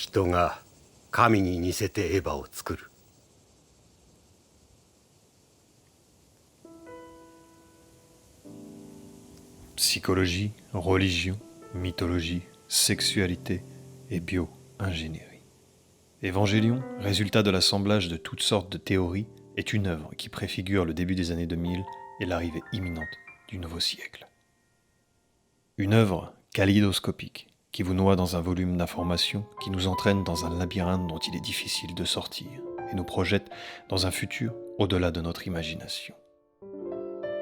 人が神に似せてエヴァを作る。Psychologie, religion, mythologie, sexualité et bio-ingénierie. Évangélion, résultat de l'assemblage de toutes sortes de théories, est une œuvre qui préfigure le début des années 2000 et l'arrivée imminente du nouveau siècle. Une œuvre kaléidoscopique qui vous noie dans un volume d'informations qui nous entraîne dans un labyrinthe dont il est difficile de sortir et nous projette dans un futur au-delà de notre imagination.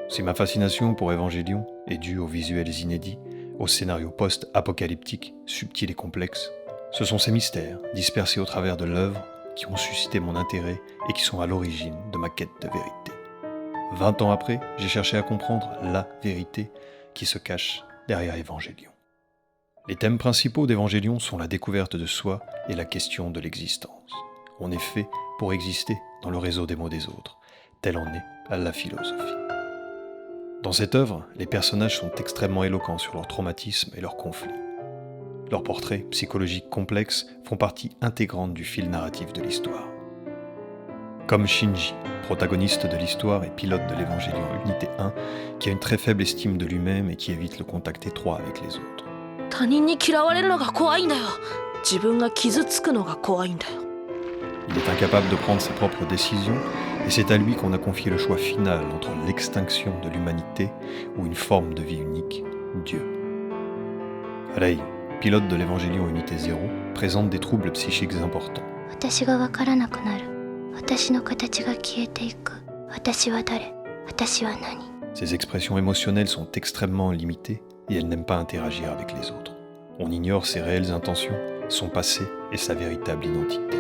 Si ma fascination pour Évangélion est due aux visuels inédits, aux scénarios post-apocalyptiques, subtils et complexes, ce sont ces mystères, dispersés au travers de l'œuvre, qui ont suscité mon intérêt et qui sont à l'origine de ma quête de vérité. 20 ans après, j'ai cherché à comprendre la vérité qui se cache derrière Évangélion. Les thèmes principaux d'Évangélion sont la découverte de soi et la question de l'existence. On est fait pour exister dans le réseau des mots des autres, telle en est la philosophie. Dans cette œuvre, les personnages sont extrêmement éloquents sur leur traumatisme et leurs conflits. Leurs portraits psychologiques complexes font partie intégrante du fil narratif de l'histoire. Comme Shinji, protagoniste de l'histoire et pilote de l'Évangélion Unité 1, qui a une très faible estime de lui-même et qui évite le contact étroit avec les autres. 他人に嫌われるのが怖いんだよ。自分が傷つくのが怖いんだよ。 Il est incapable de prendre ses propres décisions et c'est à lui qu'on a confié le choix final entre l'extinction de l'humanité ou une forme de vie unique, Dieu. Rei, pilote de l'Évangélion Unité 0, présente des troubles psychiques importants. 私が分からなくなる。私の形が消えていく。私は誰？私は何？ Ses expressions émotionnelles sont extrêmement limitées et elle n'aime pas interagir avec les autres. On ignore ses réelles intentions, son passé et sa véritable identité.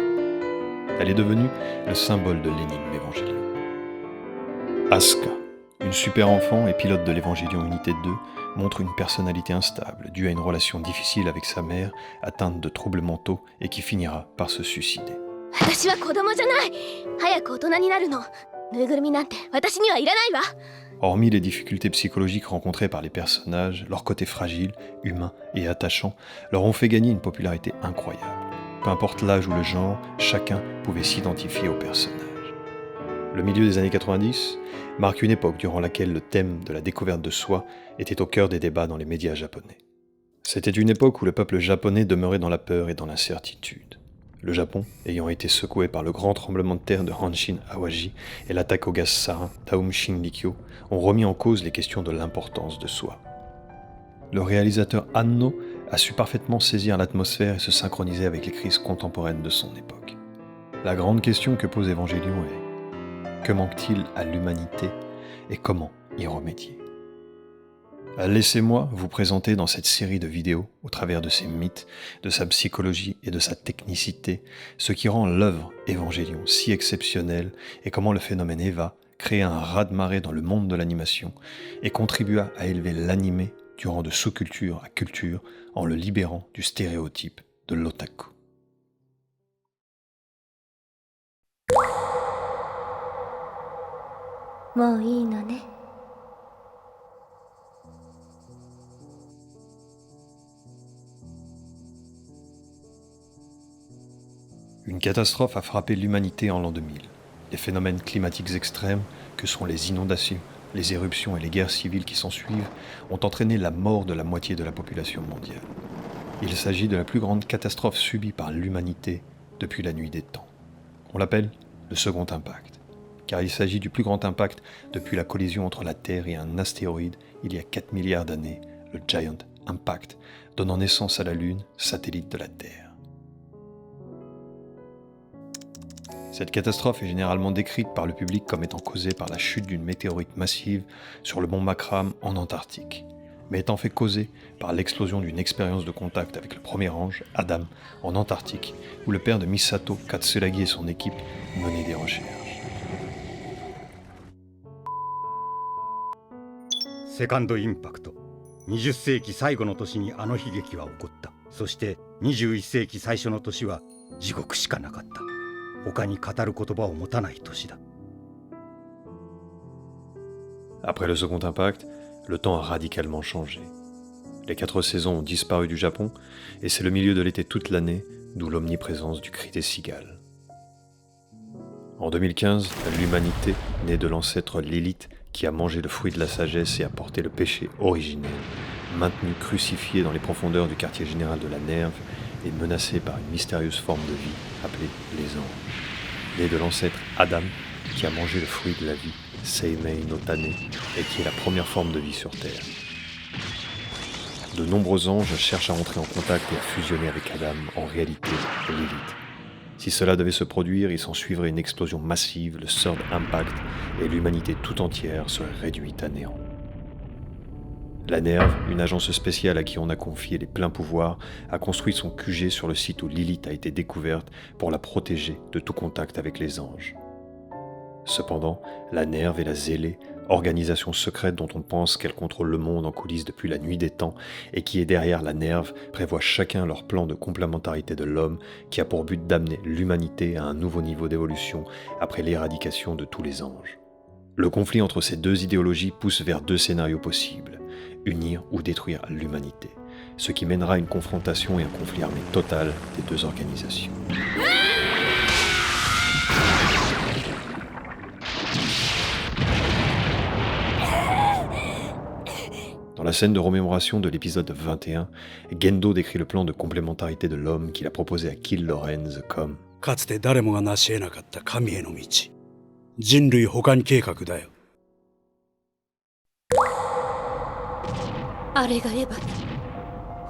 Elle est devenue le symbole de l'énigme Évangélion. Asuka, une super enfant et pilote de l'Évangélion Unité 2, montre une personnalité instable due à une relation difficile avec sa mère, atteinte de troubles mentaux et qui finira par se suicider. 私は子供じゃない。早く大人になるの。ぬいぐるみなんて私にはいらないわ。 Hormis les difficultés psychologiques rencontrées par les personnages, leur côté fragile, humain et attachant leur ont fait gagner une popularité incroyable. Peu importe l'âge ou le genre, chacun pouvait s'identifier au personnage. Le milieu des années 90 marque une époque durant laquelle le thème de la découverte de soi était au cœur des débats dans les médias japonais. C'était une époque où le peuple japonais demeurait dans la peur et dans l'incertitude. Le Japon, ayant été secoué par le grand tremblement de terre de Hanshin Awaji et l'attaque au gaz sarin Taum Shinrikyo, ont remis en cause les questions de l'importance de soi. Le réalisateur Anno a su parfaitement saisir l'atmosphère et se synchroniser avec les crises contemporaines de son époque. La grande question que pose Évangélion est: que manque-t-il à l'humanité et comment y remédier? Laissez-moi vous présenter dans cette série de vidéos, au travers de ses mythes, de sa psychologie et de sa technicité, ce qui rend l'œuvre Évangélion si exceptionnelle et comment le phénomène Eva créa un raz-de-marée dans le monde de l'animation et contribua à élever l'animé durant de sous-culture à culture en le libérant du stéréotype de l'otaku. Une catastrophe a frappé l'humanité en l'an 2000. Les phénomènes climatiques extrêmes, que sont les inondations, les éruptions et les guerres civiles qui s'ensuivent, ont entraîné la mort de la moitié de la population mondiale. Il s'agit de la plus grande catastrophe subie par l'humanité depuis la nuit des temps. On l'appelle le second impact, car il s'agit du plus grand impact depuis la collision entre la Terre et un astéroïde il y a 4 milliards d'années, le Giant Impact, donnant naissance à la Lune, satellite de la Terre. Cette catastrophe est généralement décrite par le public comme étant causée par la chute d'une météorite massive sur le mont Makram en Antarctique, mais est en fait causée par l'explosion d'une expérience de contact avec le premier ange, Adam, en Antarctique, où le père de Misato Katsuragi et son équipe menaient des recherches. セカンドインパクト。20世紀最後の年にあの悲劇は起こった。そして21世紀最初の年は地獄しかなかった。他に語る言葉を持たない年だ。Après le second impact, le temps a radicalement changé. Les 4 saisons ont disparu du Japon, et c'est le milieu de l'été toute l'année d'où l'omniprésence du cri des cigales. En 2015, l'humanité, née de l'ancêtre Lilith, qui a mangé le fruit de la sagesse et a porté le péché originel, maintenue crucifiée dans les profondeurs du quartier général de la Nerve, est menacée par une mystérieuse forme de vie appelée les anges. Née de l'ancêtre Adam, qui a mangé le fruit de la vie, Seimei no Tane, et qui est la première forme de vie sur Terre. De nombreux anges cherchent à entrer en contact et à fusionner avec Adam, en réalité Lilith. Si cela devait se produire, il s'en suivrait une explosion massive, le Third Impact, et l'humanité tout entière serait réduite à néant. La Nerve, une agence spéciale à qui on a confié les pleins pouvoirs, a construit son QG sur le site où Lilith a été découverte pour la protéger de tout contact avec les anges. Cependant, la Nerve et la Zélée, organisation secrète dont on pense qu'elle contrôle le monde en coulisses depuis la nuit des temps et qui est derrière la Nerve, prévoient chacun leur plan de complémentarité de l'homme qui a pour but d'amener l'humanité à un nouveau niveau d'évolution après l'éradication de tous les anges. Le conflit entre ces deux idéologies pousse vers deux scénarios possibles, unir ou détruire l'humanité, ce qui mènera à une confrontation et un conflit armé total des deux organisations. Dans la scène de remémoration de l'épisode 21, Gendo décrit le plan de complémentarité de l'homme qu'il a proposé à Kill Lorenz comme かつて誰もが成し得なかった神への道。人類補完計画だよ。あれがエヴァの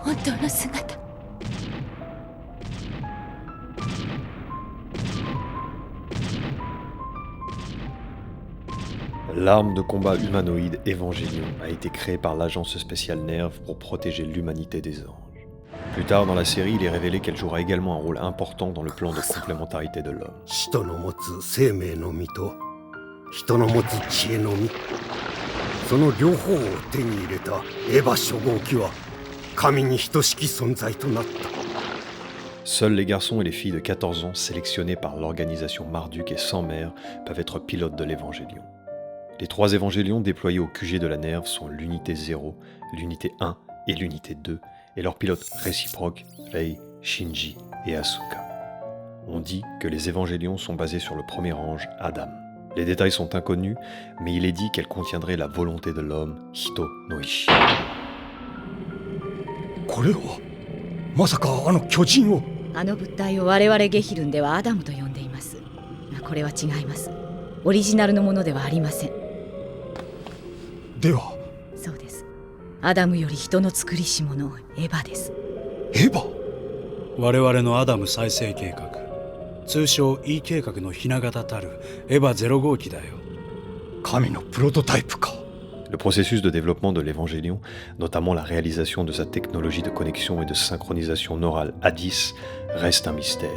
本当の姿。L'arme de combat humanoïde Evangelion a été créée par l'agence spéciale Nerve pour protéger l'humanité des anges. Plus tard dans la série, il est révélé qu'elle jouera également un rôle important dans le plan de complémentarité de l'homme. 人の持つ生命の実と人の持つ知恵の実、その両方を手に入れたエヴァ初号機は神に等しき存在となった。 Seuls les garçons et les filles de 14 ans sélectionnés par l'organisation Marduk et Sans Mère peuvent être pilotes de l'Evangelion. Les trois évangélions déployés au QG de la Nerve sont l'unité 0, l'unité 1 et l'unité 2, et leurs pilotes réciproques, Rei, Shinji et Asuka. On dit que les évangélions sont basés sur le premier ange, Adam. Les détails sont inconnus, mais il est dit qu'elle contiendrait la volonté de l'homme, Hito no Ishi. これはまさかあの巨人を。あの物体を我々ゲヒルンではアダムと呼んでいます。これは違います。オリジナルのものではありません。ではそうです。アダムより人の作りし者、エヴァです。エヴァ。我々のアダム再生計画、通称 E 計画のひな形たるエヴァ0号機だよ。神のプロトタイプか。 Le processus de développement de l'Evangélion, notamment la réalisation de sa technologie de connexion et de synchronisation neurale A10, reste un mystère.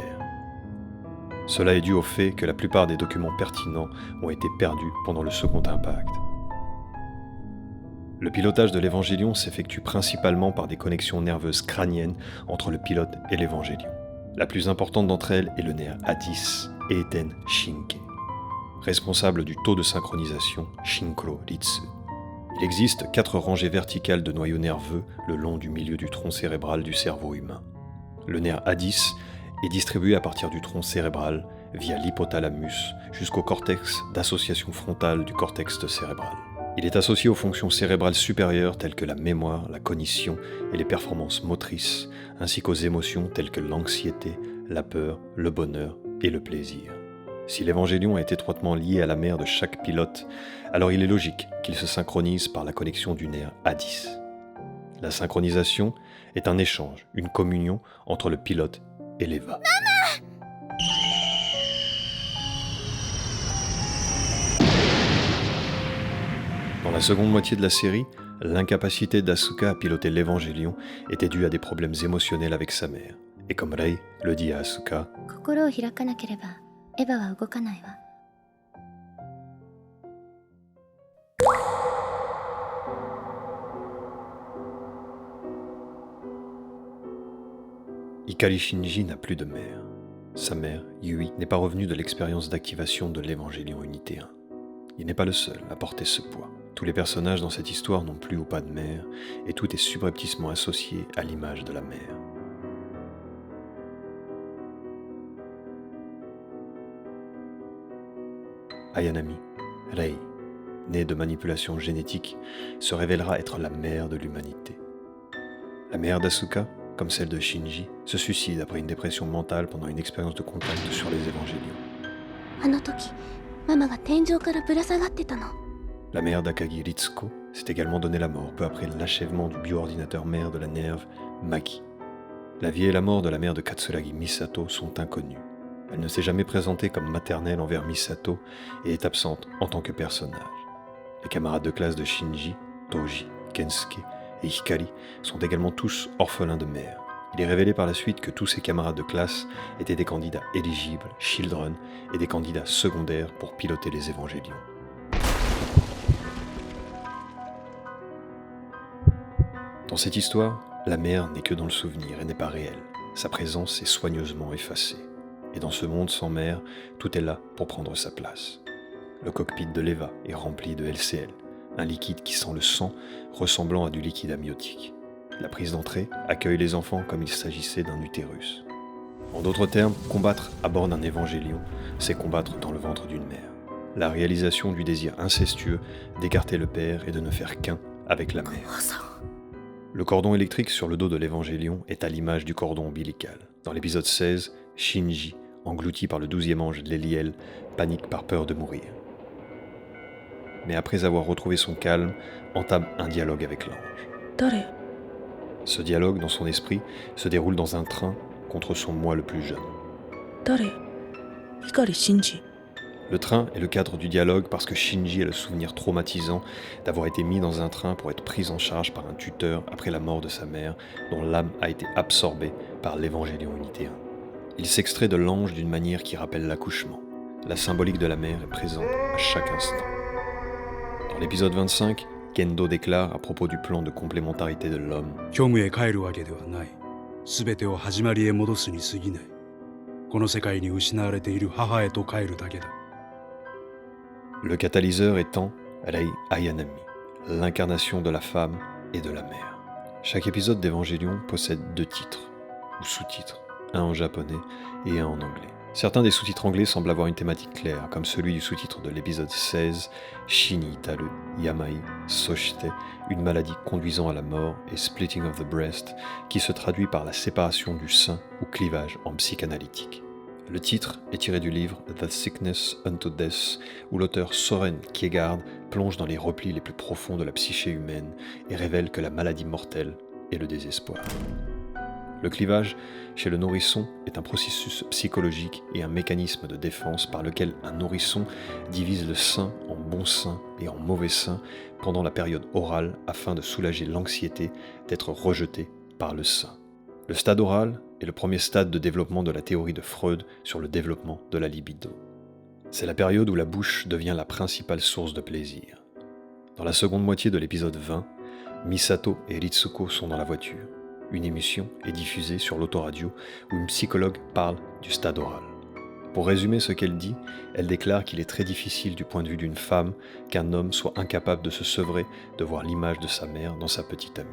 Cela est dû au fait que la plupart des documents pertinents ont été perdus pendant le second impact. Le pilotage de l'Evangélion s'effectue principalement par des connexions nerveuses crâniennes entre le pilote et l'Evangélion. La plus importante d'entre elles est le nerf A10, Eiten Shinke, responsable du taux de synchronisation Shinkro Ritsu. Il existe 4 rangées verticales de noyaux nerveux le long du milieu du tronc cérébral du cerveau humain. Le nerf A10 est distribué à partir du tronc cérébral via l'hypothalamus jusqu'au cortex d'association frontale du cortex cérébral. Il est associé aux fonctions cérébrales supérieures telles que la mémoire, la cognition et les performances motrices, ainsi qu'aux émotions telles que l'anxiété, la peur, le bonheur et le plaisir. Si l'Evangélion est étroitement lié à la mère de chaque pilote, alors il est logique qu'il se synchronise par la connexion du nerf A10. La synchronisation est un échange, une communion entre le pilote et l'Eva. Dans la seconde moitié de la série, l'incapacité d'Asuka à piloter l'Evangélion était due à des problèmes émotionnels avec sa mère. Et comme Rei le dit à Asuka, 心を開かなければエヴァは動かないわ。 Ikari Shinji n'a plus de mère. Sa mère, Yui, n'est pas revenue de l'expérience d'activation de l'Evangélion Unité 1. Il n'est pas le seul à porter ce poids. Tous les personnages dans cette histoire n'ont plus ou pas de mère, et tout est subrepticement associé à l'image de la mère. Ayanami, Rei, née de manipulation génétique, se révélera être la mère de l'humanité. La mère d'Asuka, comme celle de Shinji, se suicide après une dépression mentale pendant une expérience de contact sur les évangélions. あの時ママが天井からぶら下がってたの。 La mère d'Akagi Ritsuko s'est également donné la mort peu après l'achèvement du bioordinateur mère de la Nerve, Maki. La vie et la mort de la mère de Katsuragi Misato sont inconnues. Elle ne s'est jamais présentée comme maternelle envers Misato et est absente en tant que personnage. Les camarades de classe de Shinji, Toji, Kensuke et Hikari sont également tous orphelins de mère. Il est révélé par la suite que tous ses camarades de classe étaient des candidats éligibles, Children, et des candidats secondaires pour piloter les évangélions. Dans cette histoire, la mère n'est que dans le souvenir et n'est pas réelle. Sa présence est soigneusement effacée. Et dans ce monde sans mère, tout est là pour prendre sa place. Le cockpit de l'Eva est rempli de LCL, un liquide qui sent le sang ressemblant à du liquide amniotique. La prise d'entrée accueille les enfants comme il s'agissait d'un utérus. En d'autres termes, combattre à bord d'un évangélion, c'est combattre dans le ventre d'une mère. La réalisation du désir incestueux d'écarter le père et de ne faire qu'un avec la mère. Le cordon électrique sur le dos de l'évangélion est à l'image du cordon ombilical. Dans l'épisode 16, Shinji, englouti par le 12e ange Leliel, panique par peur de mourir. Mais après avoir retrouvé son calme, entame un dialogue avec l'ange. 誰？ Ce dialogue, dans son esprit, se déroule dans un train contre son moi le plus jeune. 誰？碇シンジ。 Le train est le cadre du dialogue parce que Shinji a le souvenir traumatisant d'avoir été mis dans un train pour être pris en charge par un tuteur après la mort de sa mère, dont l'âme a été absorbée par l'évangélion unité 1. Il s'extrait de l'ange d'une manière qui rappelle l'accouchement. La symbolique de la mère est présente à chaque instant. Dans l'épisode 25, Gendo déclare à propos du plan de complémentarité de l'homme: 虚無へ帰るわけではない。すべてを始まりへ戻すに過ぎない。この世界に失われている母へと帰るだけだ。 Le catalyseur étant Rei Ayanami, l'incarnation de la femme et de la mère. Chaque épisode d'Evangélion possède 2 titres, ou sous-titres, un en japonais et un en anglais. Certains des sous-titres anglais semblent avoir une thématique claire, comme celui du sous-titre de l'épisode 16, Shini Itaru Yamai Soshite, une maladie conduisant à la mort, et Splitting of the Breast, qui se traduit par la séparation du sein ou clivage en psychanalytique. Le titre est tiré du livre The Sickness Unto Death, où l'auteur Soren Kierkegaard plonge dans les replis les plus profonds de la psyché humaine et révèle que la maladie mortelle est le désespoir. Le clivage chez le nourrisson est un processus psychologique et un mécanisme de défense par lequel un nourrisson divise le sein en bon sein et en mauvais sein pendant la période orale afin de soulager l'anxiété d'être rejeté par le sein. Le stade oral est le premier stade de développement de la théorie de Freud sur le développement de la libido. C'est la période où la bouche devient la principale source de plaisir. Dans la seconde moitié de l'épisode 20, Misato et Ritsuko sont dans la voiture. Une émission est diffusée sur l'autoradio où une psychologue parle du stade oral. Pour résumer ce qu'elle dit, elle déclare qu'il est très difficile du point de vue d'une femme qu'un homme soit incapable de se sevrer de voir l'image de sa mère dans sa petite amie.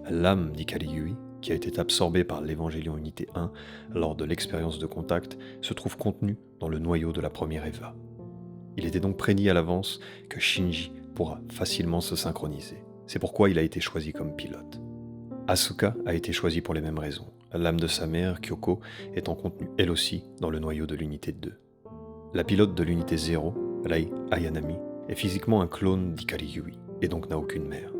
L'âme d'Ikari Yui, qui a été absorbée par l'Evangélion Unité 1 lors de l'expérience de contact, se trouve contenue dans le noyau de la première Eva. Il était donc prédit à l'avance que Shinji pourra facilement se synchroniser. C'est pourquoi il a été choisi comme pilote. Asuka a été choisie pour les mêmes raisons. L'âme de sa mère, Kyoko, étant contenue elle aussi dans le noyau de l'unité 2. La pilote de l'unité 0, Rei Ayanami, est physiquement un clone d'Ikari Yui, et donc n'a aucune mère.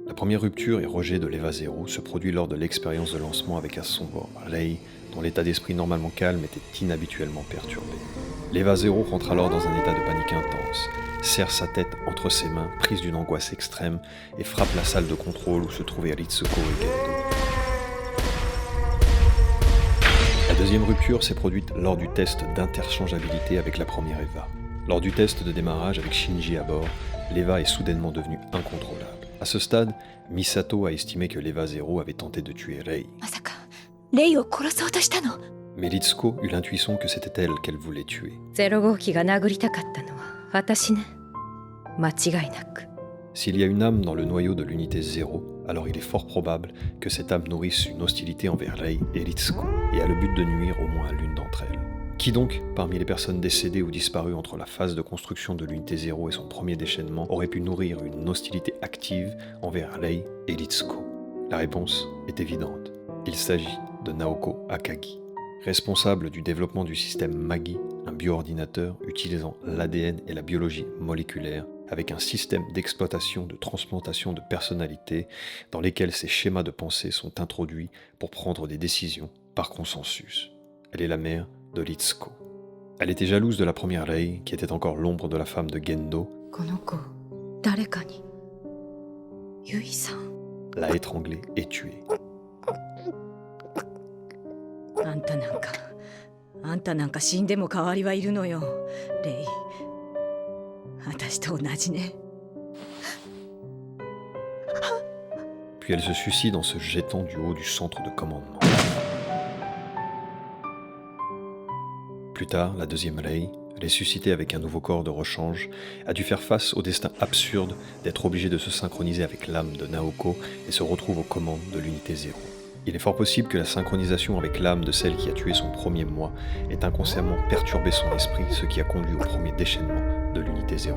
La première rupture et rejet de l'Eva 0 se produit lors de l'expérience de lancement avec à son bord Rei, dont l'état d'esprit normalement calme était inhabituellement perturbé. L'Eva 0 rentre alors dans un état de panique intense, serre sa tête entre ses mains, prise d'une angoisse extrême, et frappe la salle de contrôle où se trouvaient Ritsuko et Gendo. La deuxième rupture s'est produite lors du test d'interchangeabilité avec la première Eva. Lors du test de démarrage avec Shinji à bord, l'Eva est soudainement devenue incontrôlable. À ce stade, Misato a estimé que l'Eva 0 avait tenté de tuer Rei. まさかレイを殺そうとしたの？ Mais Ritsuko eut l'intuition que c'était elle qu'elle voulait tuer. 0号機が殴りたかったのは私ね。間違いなく。 S'il y a une âme dans le noyau de l'unité 0, alors il est fort probable que cette âme nourrisse une hostilité envers Rei et Ritsuko, et a le but de nuire au moins à l'une d'entre elles. Qui donc, parmi les personnes décédées ou disparues entre la phase de construction de l'unité 0 et son premier déchaînement, aurait pu nourrir une hostilité active envers Rei et Ritsuko? La réponse est évidente. Il s'agit de Naoko Akagi. Responsable du développement du système Magi, un bioordinateur utilisant l'ADN et la biologie moléculaire, avec un système d'exploitation de transplantation de personnalité dans lesquels ces schémas de pensée sont introduits pour prendre des décisions par consensus. Elle est la mère de Ritsuko. Elle était jalouse de la première Rei, qui était encore l'ombre de la femme de Gendo. この子、誰かに。ゆいさん。 L'a étranglée et tuée. あんたなんか死んでも代わりはいるのよ、レイ。私と同じね。 Puis elle se suicide en se jetant du haut du centre de commandement. Plus tard, la deuxième Rei, ressuscitée avec un nouveau corps de rechange, a dû faire face au destin absurde d'être obligée de se synchroniser avec l'âme de Naoko et se retrouve aux commandes de l'unité 0. Il est fort possible que la synchronisation avec l'âme de celle qui a tué son premier moi ait inconsciemment perturbé son esprit, ce qui a conduit au premier déchaînement de l'unité 0.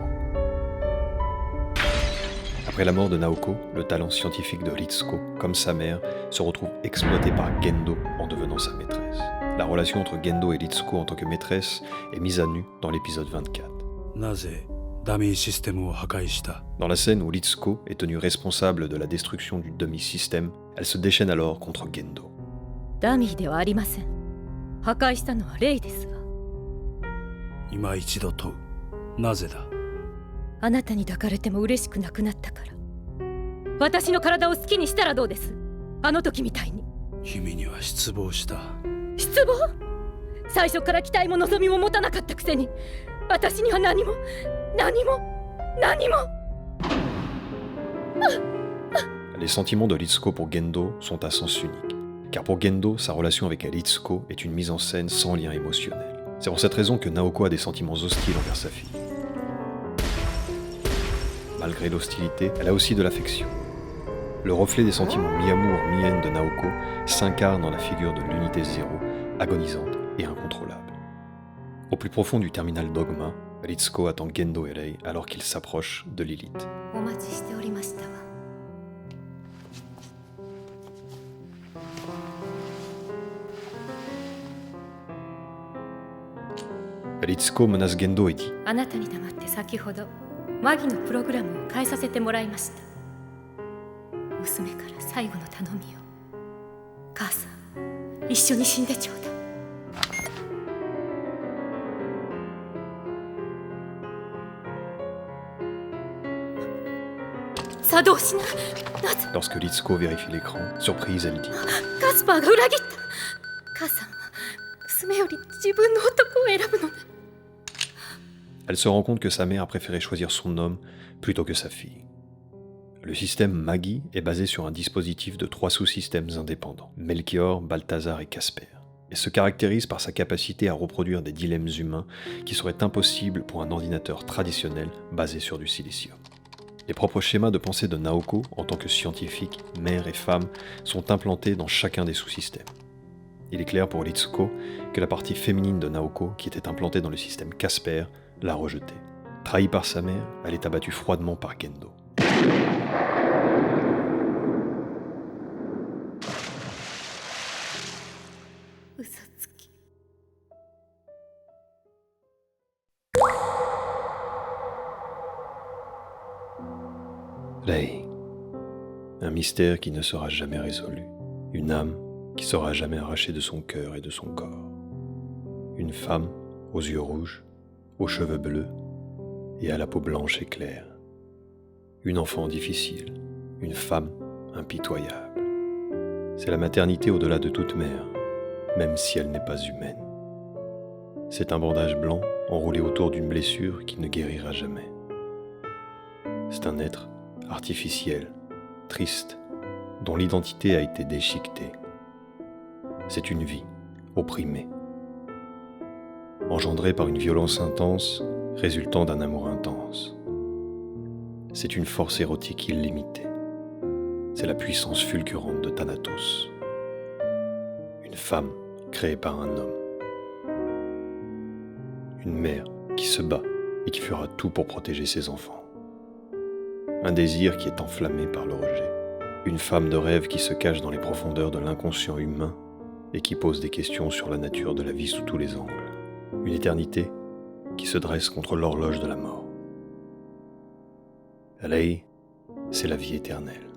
Après la mort de Naoko, le talent scientifique de Ritsuko, comme sa mère, se retrouve exploité par Gendo en devenant sa maîtresse. La relation entre Gendo et Ritsuko en tant que maîtresse est mise à nu dans l'épisode 24. なぜダミーシステムを破壊した？ Dans la scène où Ritsuko est tenue responsable de la destruction du dummy-système, elle se déchaîne alors contre Gendo. ダミーではありません。破壊したのはレイですわ。今一度問う。なぜだ？あなたに抱かれても嬉しくなくなったから。私の体を好きにしたらどうです？あの時みたいに。君には失望した。失望？最初から期待も望みも持たなかったくせに、私には何も。Les sentiments de Ritsuko pour Gendo sont à sens unique. Car pour Gendo, sa relation avec Ritsuko est une mise en scène sans lien émotionnel. C'est pour cette raison que Naoko a des sentiments hostiles envers sa fille. Malgré l'hostilité, elle a aussi de l'affection. Le reflet des sentiments mi-amour, mi-haine de Naoko s'incarne dans la figure de l'unité 0, agonisante et incontrôlable. Au plus profond du terminal Dogma, Ritsuko attend Gendo et Rei alors qu'ils s'approchent de Lilith. お待ちしておりましたわ。 Ritsuko menace Gendo et dit あなたに黙って先ほどマギのプログラムを変えさせてもらいました。娘から最後の頼みを。母さん、一緒に死んでちょうだい。作動しない。なぜ？ Lorsque Ritsuko vérifie l'écran, surprise, elle dit カスパーが裏切った。母さんは娘より自分の男を選ぶのね。 Elle se rend compte que sa mère a préféré choisir son homme plutôt que sa fille. Le système Magi est basé sur un dispositif de 3 sous-systèmes indépendants, Melchior, Balthazar et Casper, et se caractérise par sa capacité à reproduire des dilemmes humains qui seraient impossibles pour un ordinateur traditionnel basé sur du silicium. Les propres schémas de pensée de Naoko, en tant que scientifique, mère et femme, sont implantés dans chacun des sous-systèmes. Il est clair pour Ritsuko que la partie féminine de Naoko, qui était implantée dans le système Casper, l'a rejetée. Trahie par sa mère, elle est abattue froidement par Gendo. Rei. Un mystère qui ne sera jamais résolu. Une âme qui sera jamais arrachée de son cœur et de son corps. Une femme aux yeux rouges, aux cheveux bleus et à la peau blanche et claire. Une enfant difficile, une femme impitoyable. C'est la maternité au-delà de toute mère, même si elle n'est pas humaine. C'est un bandage blanc enroulé autour d'une blessure qui ne guérira jamais. C'est un être artificiel, triste, dont l'identité a été déchiquetée. C'est une vie opprimée, engendrée par une violence intense, résultant d'un amour intense. c'est une force érotique illimitée. C'est la puissance fulgurante de Thanatos. Une femme créée par un homme. Une mère qui se bat et qui fera tout pour protéger ses enfants. Un désir qui est enflammé par le rejet. Une femme de rêve qui se cache dans les profondeurs de l'inconscient humain et qui pose des questions sur la nature de la vie sous tous les angles. Une éternité qui se dresse contre l'horloge de la mort. Rei, c'est la vie éternelle.